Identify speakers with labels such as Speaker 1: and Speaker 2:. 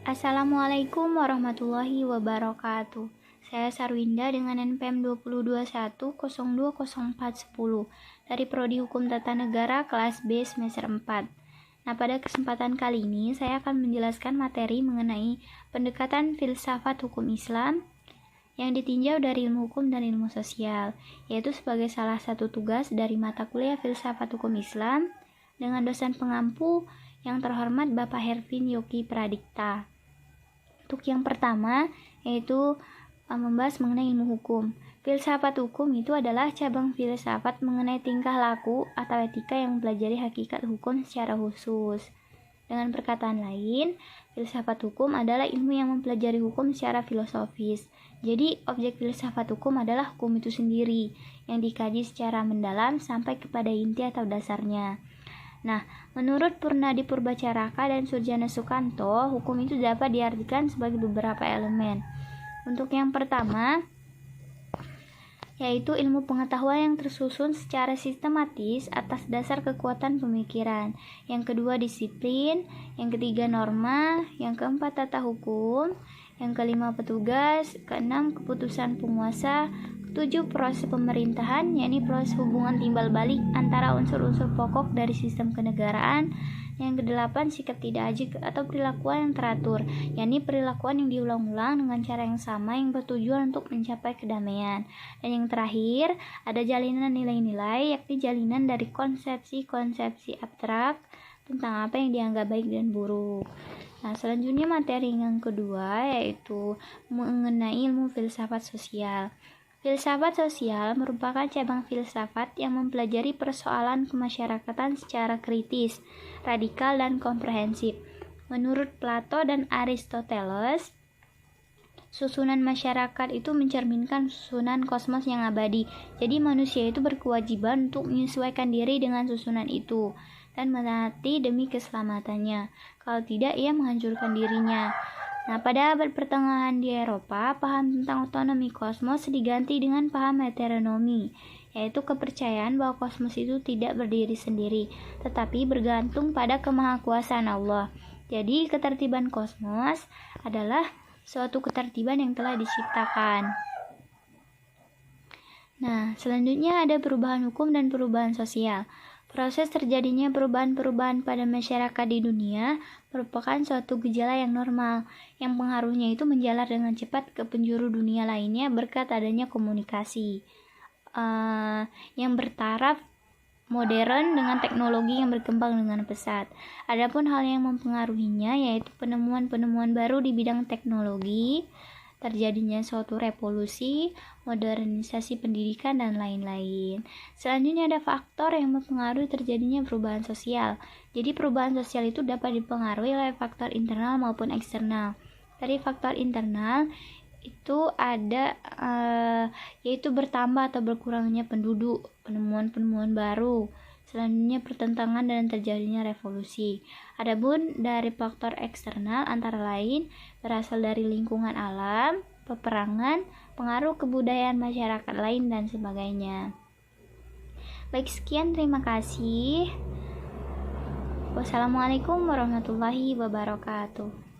Speaker 1: Assalamualaikum warahmatullahi wabarakatuh. Saya Sarwinda dengan NPM 2021020410 dari Prodi Hukum Tata Negara kelas B semester 4. Nah, pada kesempatan kali ini saya akan menjelaskan materi mengenai pendekatan filsafat hukum Islam yang ditinjau dari ilmu hukum dan ilmu sosial, yaitu sebagai salah satu tugas dari mata kuliah filsafat hukum Islam dengan dosen pengampu yang terhormat Bapak Hervin Yogi Pradikta. Untuk yang pertama, yaitu membahas mengenai ilmu hukum. Filsafat hukum itu adalah cabang filsafat mengenai tingkah laku atau etika yang mempelajari hakikat hukum secara khusus. Dengan perkataan lain, filsafat hukum adalah ilmu yang mempelajari hukum secara filosofis. Jadi, objek filsafat hukum adalah hukum itu sendiri, yang dikaji secara mendalam sampai kepada inti atau dasarnya. Nah, menurut Purnadi Purbacaraka dan Surjana Sukanto, hukum itu dapat diartikan sebagai beberapa elemen. Untuk yang pertama, yaitu ilmu pengetahuan yang tersusun secara sistematis atas dasar kekuatan pemikiran. Yang kedua, disiplin. Yang ketiga, norma. Yang keempat, tata hukum. Yang kelima, petugas. Keenam, keputusan penguasa. Ketujuh, proses pemerintahan, yakni proses hubungan timbal balik antara unsur-unsur pokok dari sistem kenegaraan. Yang kedelapan, sikap tidak ajik atau perilakuan yang teratur, yakni perilakuan yang diulang-ulang dengan cara yang sama yang bertujuan untuk mencapai kedamaian. Dan yang terakhir, ada jalinan nilai-nilai, yakni jalinan dari konsepsi-konsepsi abstrak tentang apa yang dianggap baik dan buruk. Nah, selanjutnya materi yang kedua yaitu mengenai ilmu filsafat sosial. Filsafat sosial merupakan cabang filsafat yang mempelajari persoalan kemasyarakatan secara kritis, radikal, dan komprehensif. Menurut Plato dan Aristoteles, susunan masyarakat itu mencerminkan susunan kosmos yang abadi. Jadi manusia itu berkewajiban untuk menyesuaikan diri dengan susunan itu dan menaati demi keselamatannya. Kalau tidak, ia menghancurkan dirinya. Nah, pada abad pertengahan di Eropa, paham tentang otonomi kosmos diganti dengan paham heteronomi, yaitu kepercayaan bahwa kosmos itu tidak berdiri sendiri, tetapi bergantung pada kemahakuasaan Allah. Jadi, ketertiban kosmos adalah suatu ketertiban yang telah diciptakan. Nah, selanjutnya ada perubahan hukum dan perubahan sosial. Proses terjadinya perubahan-perubahan pada masyarakat di dunia merupakan suatu gejala yang normal, yang pengaruhnya itu menjalar dengan cepat ke penjuru dunia lainnya berkat adanya komunikasi yang bertaraf modern dengan teknologi yang berkembang dengan pesat. Adapun hal yang mempengaruhinya yaitu penemuan-penemuan baru di bidang teknologi, terjadinya suatu revolusi, modernisasi pendidikan, dan lain-lain. Selanjutnya ada faktor yang mempengaruhi terjadinya perubahan sosial. Jadi perubahan sosial itu dapat dipengaruhi oleh faktor internal maupun eksternal. Dari faktor internal itu ada yaitu bertambah atau berkurangnya penduduk, penemuan-penemuan baru. Selanjutnya pertentangan dan terjadinya revolusi. Adapun dari faktor eksternal antara lain berasal dari lingkungan alam, peperangan, pengaruh kebudayaan masyarakat lain, dan sebagainya. Baik, sekian, terima kasih. Wassalamualaikum warahmatullahi wabarakatuh.